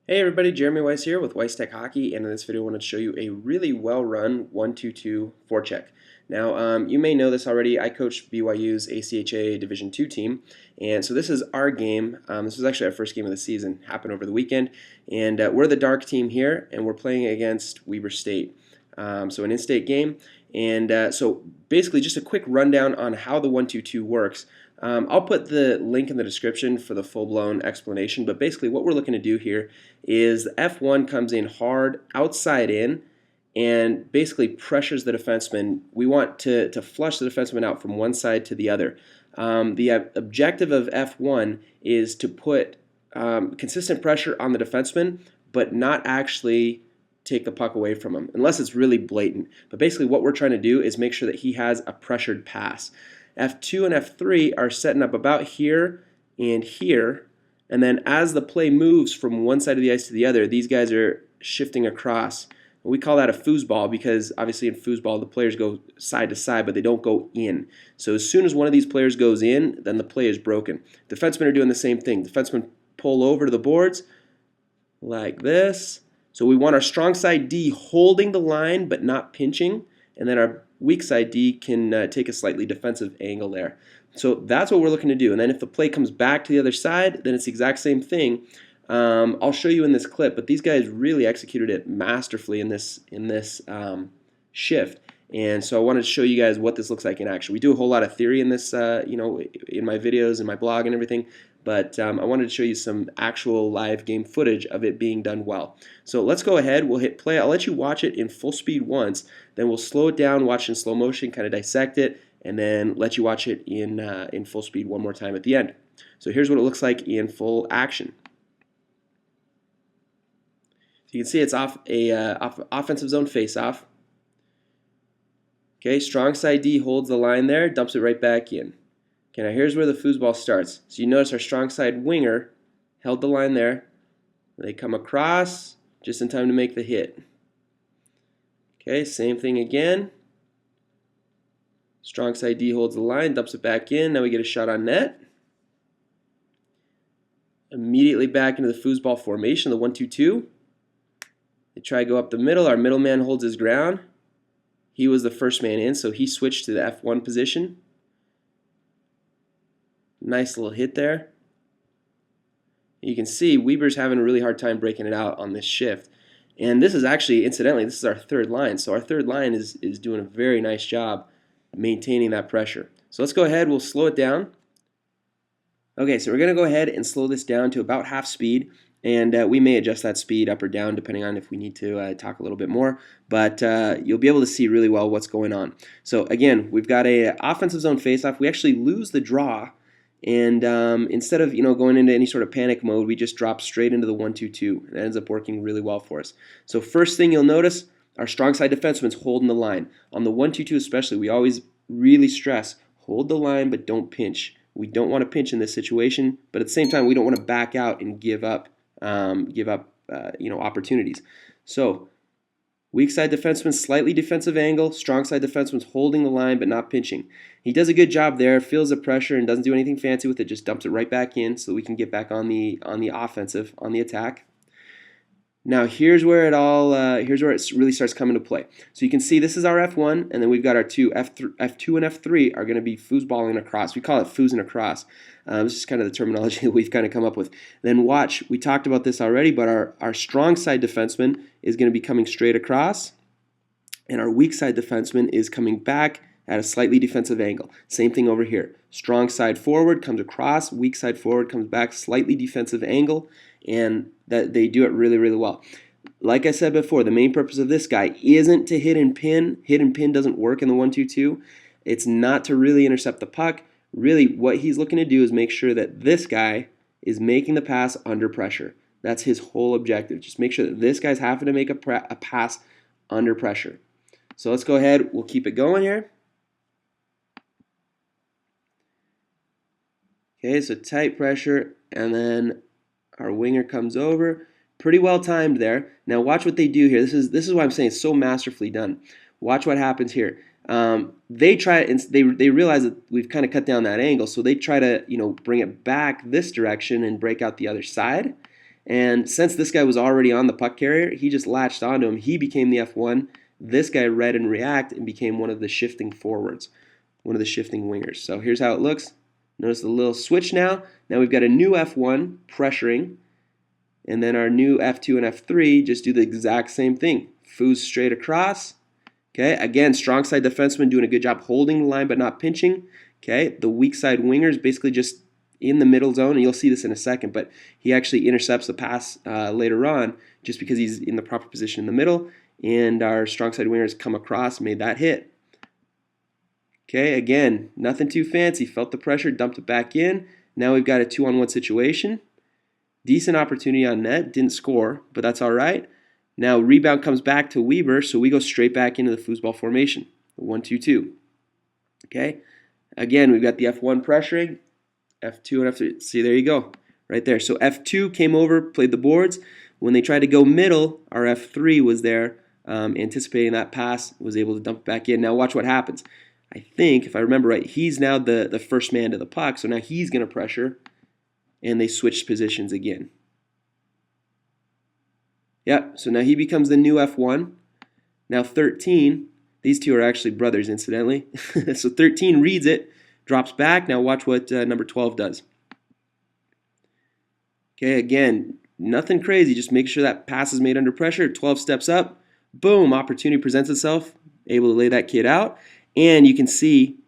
Hey everybody, Jeremy Weiss here with Weiss Tech Hockey, and in this video I want to show you a really well-run 1-2-2 forecheck. Now, you may know this already. I coach BYU's ACHA Division II team, and so this is our game. This was actually our first game of the season, happened over the weekend, and we're the dark team here, and we're playing against Weber State. So an in-state game, and so basically just a quick rundown on how the 1-2-2 works. I'll put the link in the description for the full-blown explanation, but basically what we're looking to do here is F1 comes in hard outside in and basically pressures the defenseman. We want to flush the defenseman out from one side to the other. The objective of F1 is to put consistent pressure on the defenseman, but not actually take the puck away from him, unless it's really blatant. But basically what we're trying to do is make sure that he has a pressured pass. F2 and F3 are setting up about here and here, and then as the play moves from one side of the ice to the other, these guys are shifting across. We call that a foosball because obviously in foosball the players go side to side, but they don't go in. So as soon as one of these players goes in, then the play is broken. Defensemen are doing the same thing. Defensemen pull over to the boards like this. So we want our strong side D holding the line but not pinching, and then our weak side D can take a slightly defensive angle there. So that's what we're looking to do. And then if the play comes back to the other side, then it's the exact same thing. I'll show you in this clip, but these guys really executed it masterfully in this shift. And so I wanted to show you guys what this looks like in action. We do a whole lot of theory in this, in my videos and my blog and everything, but I wanted to show you some actual live game footage of it being done well. So let's go ahead. We'll hit play. I'll let you watch it in full speed once, then we'll slow it down, watch in slow motion, kind of dissect it, and then let you watch it in full speed one more time at the end. So here's what it looks like in full action. So you can see it's off a offensive zone face-off. Okay, strong side D holds the line there, dumps it right back in. Okay, now here's where the foosball starts. So you notice our strong side winger held the line there. They come across just in time to make the hit. Okay, same thing again. Strong side D holds the line, dumps it back in. Now we get a shot on net. Immediately back into the foosball formation, the 1-2-2. They try to go up the middle. Our middleman holds his ground. He was the first man in, so he switched to the F1 position. Nice little hit there. You can see Weber's having a really hard time breaking it out on this shift. And this is actually, incidentally, this is our third line. So our third line is doing a very nice job maintaining that pressure. So let's go ahead. We'll slow it down. Okay, so we're going to go ahead and slow this down to about half speed. And we may adjust that speed up or down depending on if we need to talk a little bit more. But you'll be able to see really well what's going on. So again, we've got a offensive zone faceoff. We actually lose the draw. And instead of going into any sort of panic mode, we just drop straight into the 1-2-2. It ends up working really well for us. So first thing you'll notice, our strong side defenseman's holding the line. On the 1-2-2 especially, we always really stress, hold the line but don't pinch. We don't want to pinch in this situation, but at the same time, we don't want to back out and give up opportunities. So weak side defenseman, slightly defensive angle. Strong side defenseman's holding the line but not pinching. He does a good job there, feels the pressure and doesn't do anything fancy with it, just dumps it right back in so that we can get back on the offensive, on the attack. Now here's where it really starts coming to play. So you can see this is our F1, and then we've got our F2 and F3 are going to be foosballing across. We call it foosing across. This is kind of the terminology that we've kind of come up with. Then watch, we talked about this already, but our strong side defenseman is going to be coming straight across, and our weak side defenseman is coming back at a slightly defensive angle. Same thing over here. Strong side forward comes across, weak side forward comes back, slightly defensive angle, and that they do it really, really well. Like I said before, the main purpose of this guy isn't to hit and pin. Hit and pin doesn't work in the 1-2-2. It's not to really intercept the puck. Really, what he's looking to do is make sure that this guy is making the pass under pressure. That's his whole objective. Just make sure that this guy's having to make a pass under pressure. So let's go ahead. We'll keep it going here. Okay, so tight pressure, and then our winger comes over. Pretty well timed there. Now watch what they do here. This is why I'm saying it's so masterfully done. Watch what happens here. They realize that we've kind of cut down that angle, so they try to bring it back this direction and break out the other side. And since this guy was already on the puck carrier, he just latched onto him. He became the F1. This guy read and react and became one of the shifting forwards, one of the shifting wingers. So here's how it looks. Notice the little switch now. Now we've got a new F1 pressuring, and then our new F2 and F3 just do the exact same thing. Foos straight across. Okay, again, strong side defenseman doing a good job holding the line but not pinching. Okay, the weak side wingers basically just in the middle zone, and you'll see this in a second, but he actually intercepts the pass later on just because he's in the proper position in the middle, and our strong side wingers come across, made that hit. Okay, again, nothing too fancy. Felt the pressure, dumped it back in. Now we've got a 2-on-1 situation. Decent opportunity on net, didn't score, but that's all right. Now rebound comes back to Weber, so we go straight back into the foosball formation, the 1-2-2. Okay, again, we've got the F1 pressuring, F2 and F3. See, there you go, right there. So F2 came over, played the boards. When they tried to go middle, our F3 was there, anticipating that pass, was able to dump it back in. Now watch what happens. I think, if I remember right, he's now the first man to the puck, so now he's going to pressure, and they switched positions again. Yep, so now he becomes the new F1. Now 13, these two are actually brothers, incidentally. So 13 reads it, drops back. Now watch what number 12 does. Okay, again, nothing crazy, just make sure that pass is made under pressure. 12 steps up, boom, opportunity presents itself, able to lay that kid out. And you can see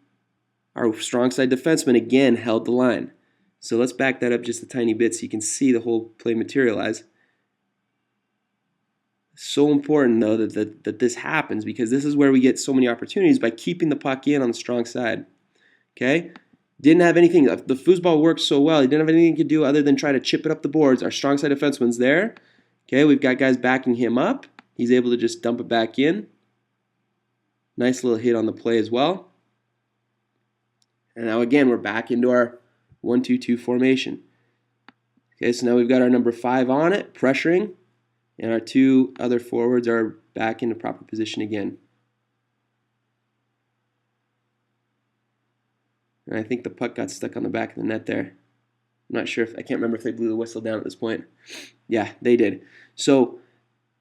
our strong side defenseman again held the line. So let's back that up just a tiny bit so you can see the whole play materialize. So important, though, that this happens, because this is where we get so many opportunities by keeping the puck in on the strong side. Okay? Didn't have anything. The foosball worked so well. He didn't have anything he could do other than try to chip it up the boards. Our strong side defenseman's there. Okay, we've got guys backing him up. He's able to just dump it back in. Nice little hit on the play as well. And now again, we're back into our 1-2-2 formation. Okay, so now we've got our number 5 on it, pressuring, and our two other forwards are back into proper position again. And I think the puck got stuck on the back of the net there. I'm not sure, I can't remember if they blew the whistle down at this point. Yeah, they did. So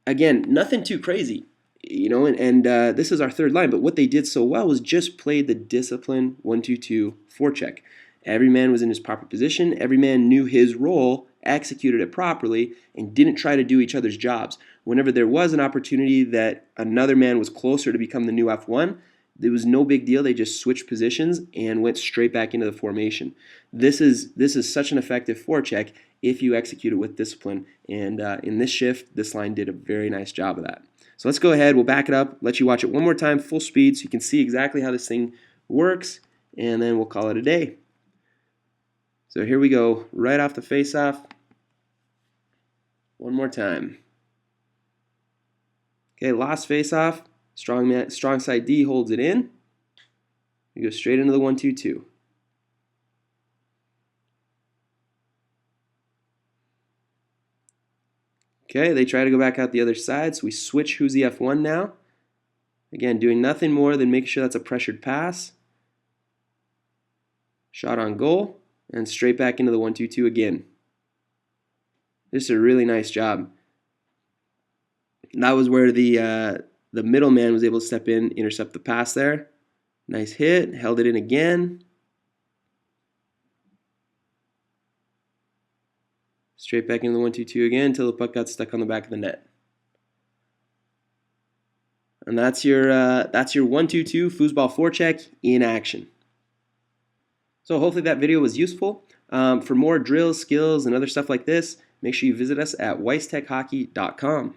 again, nothing too crazy. And this is our third line, but what they did so well was just play the disciplined 1-2-2 forecheck. Every man was in his proper position, every man knew his role, executed it properly, and didn't try to do each other's jobs. Whenever there was an opportunity that another man was closer to become the new F1, there was no big deal. They just switched positions and went straight back into the formation. This is such an effective forecheck if you execute it with discipline, and in this shift, this line did a very nice job of that. So let's go ahead, we'll back it up, let you watch it one more time, full speed, so you can see exactly how this thing works, and then we'll call it a day. So here we go, right off the face-off. One more time. Okay, lost face-off, strong side D holds it in. We go straight into the 1-2-2. Okay, they try to go back out the other side, so we switch who's the F1 now. Again, doing nothing more than making sure that's a pressured pass. Shot on goal, and straight back into the 1-2-2 again. This is a really nice job. And that was where the middleman was able to step in, intercept the pass there. Nice hit, held it in again. Straight back into the 1-2-2 again until the puck got stuck on the back of the net. And that's your 1-2-2 foosball forecheck in action. So hopefully that video was useful. For more drills, skills, and other stuff like this, make sure you visit us at weisstechhockey.com.